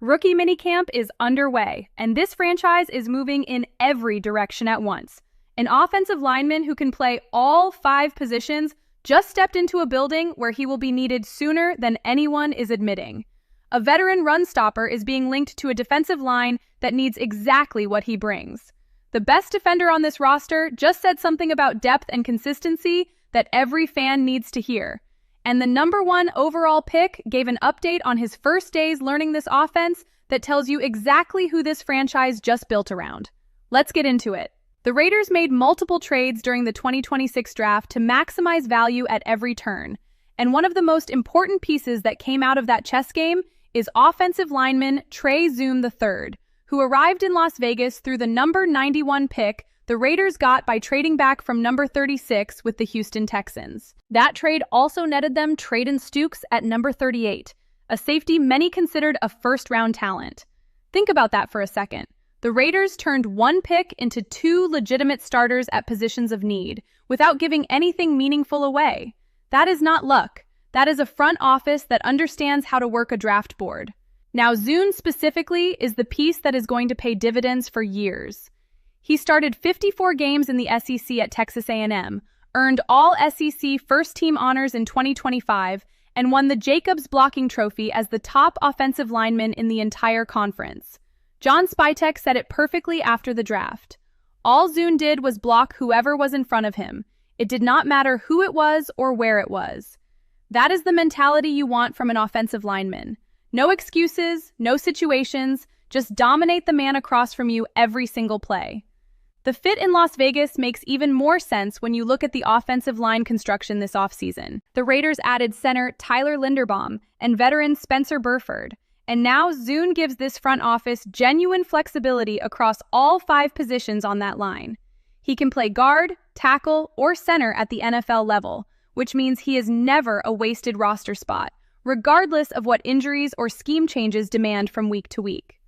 Rookie minicamp is underway, and this franchise is moving in every direction at once. An offensive lineman who can play all 5 positions just stepped into a building where he will be needed sooner than anyone is admitting. A veteran run stopper is being linked to a defensive line that needs exactly what he brings. The best defender on this roster just said something about depth and consistency that every fan needs to hear. And the #1 overall pick gave an update on his first days learning this offense that tells you exactly who this franchise just built around. Let's get into it. The Raiders made multiple trades during the 2026 draft to maximize value at every turn. And one of the most important pieces that came out of that chess game is offensive lineman Trey Zoom III, who arrived in Las Vegas through the number 91 pick the Raiders got by trading back from number 36 with the Houston Texans. That trade also netted them Traden Stukes at number 38, a safety many considered a first-round talent. Think about that for a second. The Raiders turned 1 pick into 2 legitimate starters at positions of need, without giving anything meaningful away. That is not luck. That is a front office that understands how to work a draft board. Now, Zoom specifically is the piece that is going to pay dividends for years. He started 54 games in the SEC at Texas A&M, earned all SEC first-team honors in 2025, and won the Jacobs Blocking Trophy as the top offensive lineman in the entire conference. John Spytek said it perfectly after the draft. All Zoom did was block whoever was in front of him. It did not matter who it was or where it was. That is the mentality you want from an offensive lineman. No excuses, no situations, just dominate the man across from you every single play. The fit in Las Vegas makes even more sense when you look at the offensive line construction this offseason. The Raiders added center Tyler Linderbaum and veteran Spencer Burford, and now Zoom gives this front office genuine flexibility across all 5 positions on that line. He can play guard, tackle, or center at the NFL level, which means he is never a wasted roster spot, regardless of what injuries or scheme changes demand from week to week.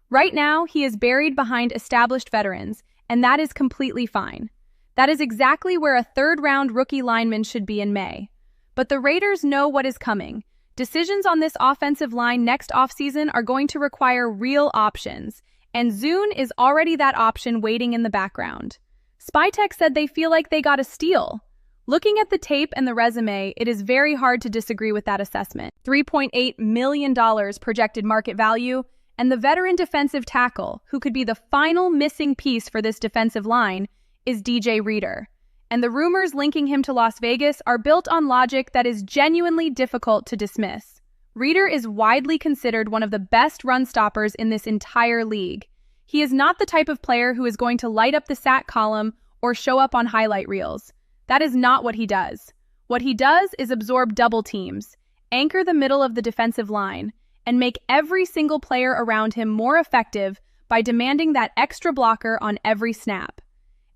Right now, he is buried behind established veterans, and that is completely fine. That is exactly where a 3rd-round rookie lineman should be in May. But the Raiders know what is coming. Decisions on this offensive line next offseason are going to require real options, and Zoom is already that option waiting in the background. Spytek said they feel like they got a steal. Looking at the tape and the resume, it is very hard to disagree with that assessment. $3.8 million projected market value, and the veteran defensive tackle, who could be the final missing piece for this defensive line, is DJ Reader. And the rumors linking him to Las Vegas are built on logic that is genuinely difficult to dismiss. Reader is widely considered one of the best run stoppers in this entire league. He is not the type of player who is going to light up the sack column or show up on highlight reels. That is not what he does. What he does is absorb double teams, anchor the middle of the defensive line, and make every single player around him more effective by demanding that extra blocker on every snap.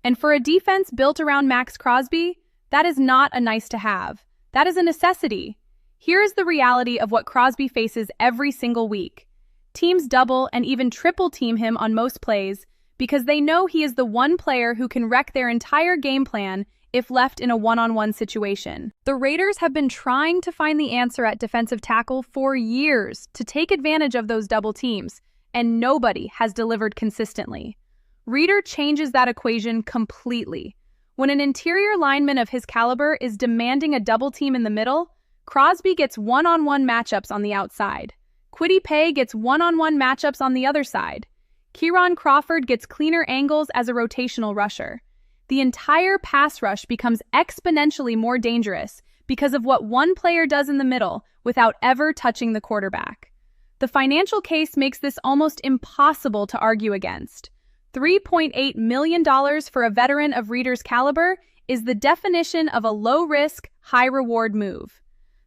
And for a defense built around Max Crosby, that is not a nice to have. That is a necessity. Here is the reality of what Crosby faces every single week. Teams double and even triple team him on most plays because they know he is the one player who can wreck their entire game plan if left in a one-on-one situation. The Raiders have been trying to find the answer at defensive tackle for years to take advantage of those double teams, and nobody has delivered consistently. Reader changes that equation completely. When an interior lineman of his caliber is demanding a double team in the middle, Crosby gets one-on-one matchups on the outside. Kwity Paye gets one-on-one matchups on the other side. Kieran Crawford gets cleaner angles as a rotational rusher. The entire pass rush becomes exponentially more dangerous because of what one player does in the middle without ever touching the quarterback. The financial case makes this almost impossible to argue against. $3.8 million for a veteran of Reader's caliber is the definition of a low-risk, high-reward move.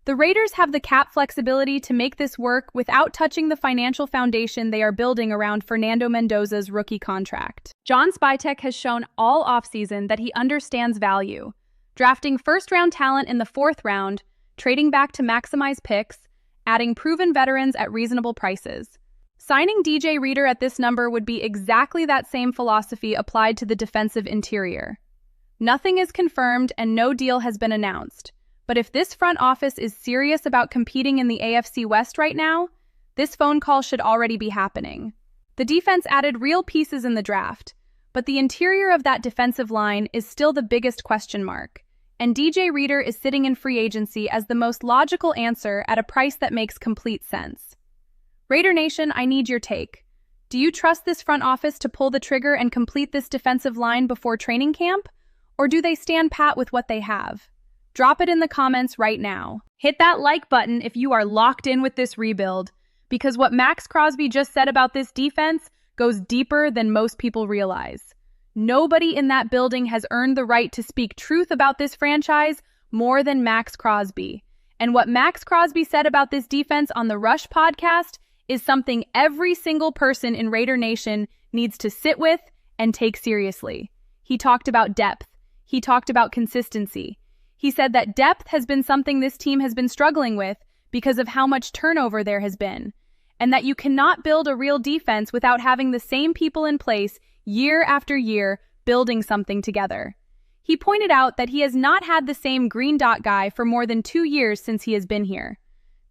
The Raiders have the cap flexibility to make this work without touching the financial foundation they are building around Fernando Mendoza's rookie contract. John Spytek has shown all offseason that he understands value, drafting first-round talent in the 4th round, trading back to maximize picks, adding proven veterans at reasonable prices. Signing DJ Reader at this number would be exactly that same philosophy applied to the defensive interior. Nothing is confirmed and no deal has been announced. But if this front office is serious about competing in the AFC West right now, This phone call should already be happening. The defense added real pieces in the draft, but the interior of that defensive line is still the biggest question mark. And DJ Reader is sitting in free agency as the most logical answer at a price that makes complete sense. Raider Nation, I need your take. Do you trust this front office to pull the trigger and complete this defensive line before training camp? Or do they stand pat with what they have? Drop it in the comments right now. Hit that like button if you are locked in with this rebuild, because what Max Crosby just said about this defense goes deeper than most people realize. Nobody in that building has earned the right to speak truth about this franchise more than Max Crosby. And what Max Crosby said about this defense on the Rush podcast is something every single person in Raider Nation needs to sit with and take seriously. He talked about depth. He talked about consistency. He said that depth has been something this team has been struggling with because of how much turnover there has been, and that you cannot build a real defense without having the same people in place year after year building something together. He pointed out that he has not had the same green dot guy for more than 2 years since he has been here.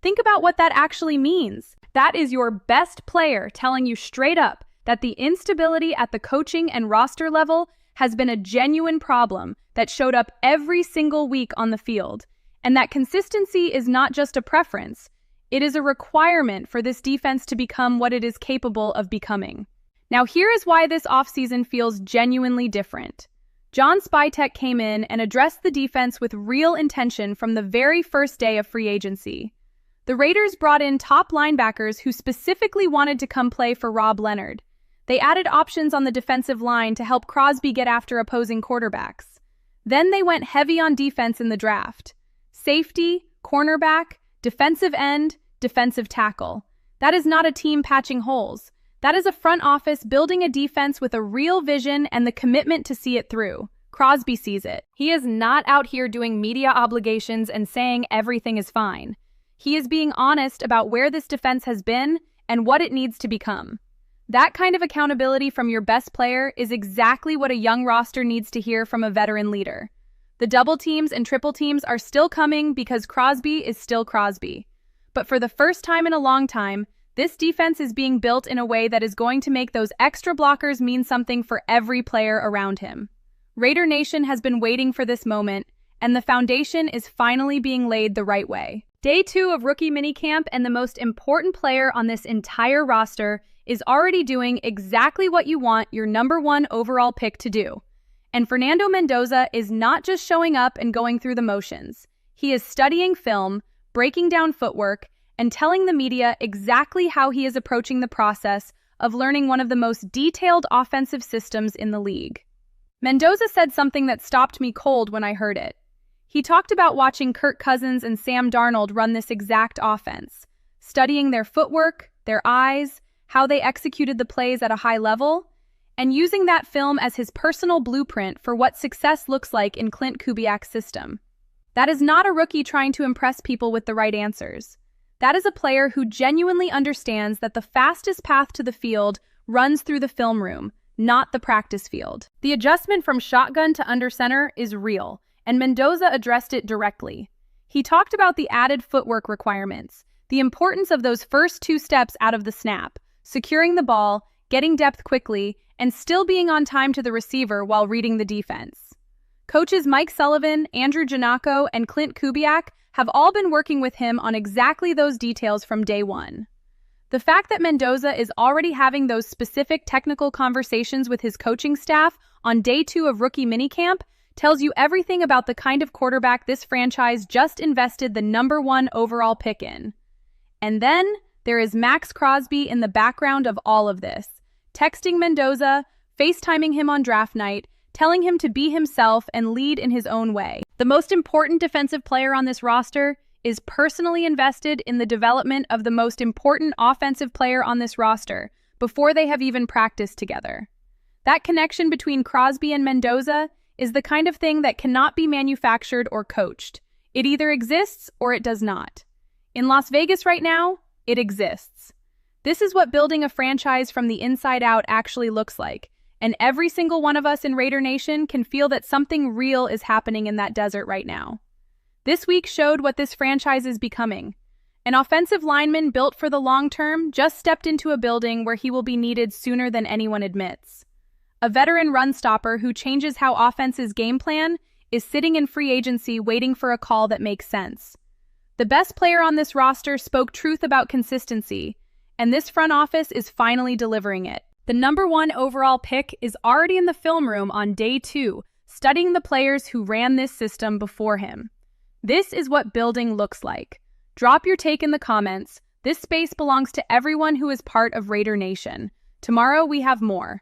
Think about what that actually means. That is your best player telling you straight up that the instability at the coaching and roster level has been a genuine problem that showed up every single week on the field, and that consistency is not just a preference, it is a requirement for this defense to become what it is capable of becoming. Now here is why this offseason feels genuinely different. John Spytek came in and addressed the defense with real intention from the very first day of free agency. The Raiders brought in top linebackers who specifically wanted to come play for Rob Leonard. They added options on the defensive line to help Crosby get after opposing quarterbacks. Then they went heavy on defense in the draft. Safety, cornerback, defensive end, defensive tackle. That is not a team patching holes. That is a front office building a defense with a real vision and the commitment to see it through. Crosby sees it. He is not out here doing media obligations and saying everything is fine. He is being honest about where this defense has been and what it needs to become. That kind of accountability from your best player is exactly what a young roster needs to hear from a veteran leader. The double teams and triple teams are still coming because Crosby is still Crosby. But for the first time in a long time, this defense is being built in a way that is going to make those extra blockers mean something for every player around him. Raider Nation has been waiting for this moment, and the foundation is finally being laid the right way. Day 2 of rookie minicamp, and the most important player on this entire roster is already doing exactly what you want your #1 overall pick to do. And Fernando Mendoza is not just showing up and going through the motions. He is studying film, breaking down footwork, and telling the media exactly how he is approaching the process of learning one of the most detailed offensive systems in the league. Mendoza said something that stopped me cold when I heard it. He talked about watching Kirk Cousins and Sam Darnold run this exact offense, studying their footwork, their eyes, how they executed the plays at a high level, and using that film as his personal blueprint for what success looks like in Clint Kubiak's system. That is not a rookie trying to impress people with the right answers. That is a player who genuinely understands that the fastest path to the field runs through the film room, not the practice field. The adjustment from shotgun to under center is real, and Mendoza addressed it directly. He talked about the added footwork requirements, the importance of those first 2 steps out of the snap, securing the ball, getting depth quickly, and still being on time to the receiver while reading the defense. Coaches Mike Sullivan, Andrew Janocko, and Clint Kubiak have all been working with him on exactly those details from day 1. The fact that Mendoza is already having those specific technical conversations with his coaching staff on day 2 of rookie minicamp tells you everything about the kind of quarterback this franchise just invested the #1 overall pick in. And then there is Max Crosby in the background of all of this, texting Mendoza, FaceTiming him on draft night, telling him to be himself and lead in his own way. The most important defensive player on this roster is personally invested in the development of the most important offensive player on this roster before they have even practiced together. That connection between Crosby and Mendoza is the kind of thing that cannot be manufactured or coached. It either exists or it does not. In Las Vegas right now, it exists. This is what building a franchise from the inside out actually looks like, and every single one of us in Raider Nation can feel that something real is happening in that desert right now. This week showed what this franchise is becoming, An offensive lineman built for the long term just stepped into a building where he will be needed sooner than anyone admits. A veteran run stopper who changes how offenses game plan is sitting in free agency waiting for a call that makes sense. The best player on this roster spoke truth about consistency, and this front office is finally delivering it. The #1 overall pick is already in the film room on day 2, studying the players who ran this system before him. This is what building looks like. Drop your take in the comments. This space belongs to everyone who is part of Raider Nation. Tomorrow we have more.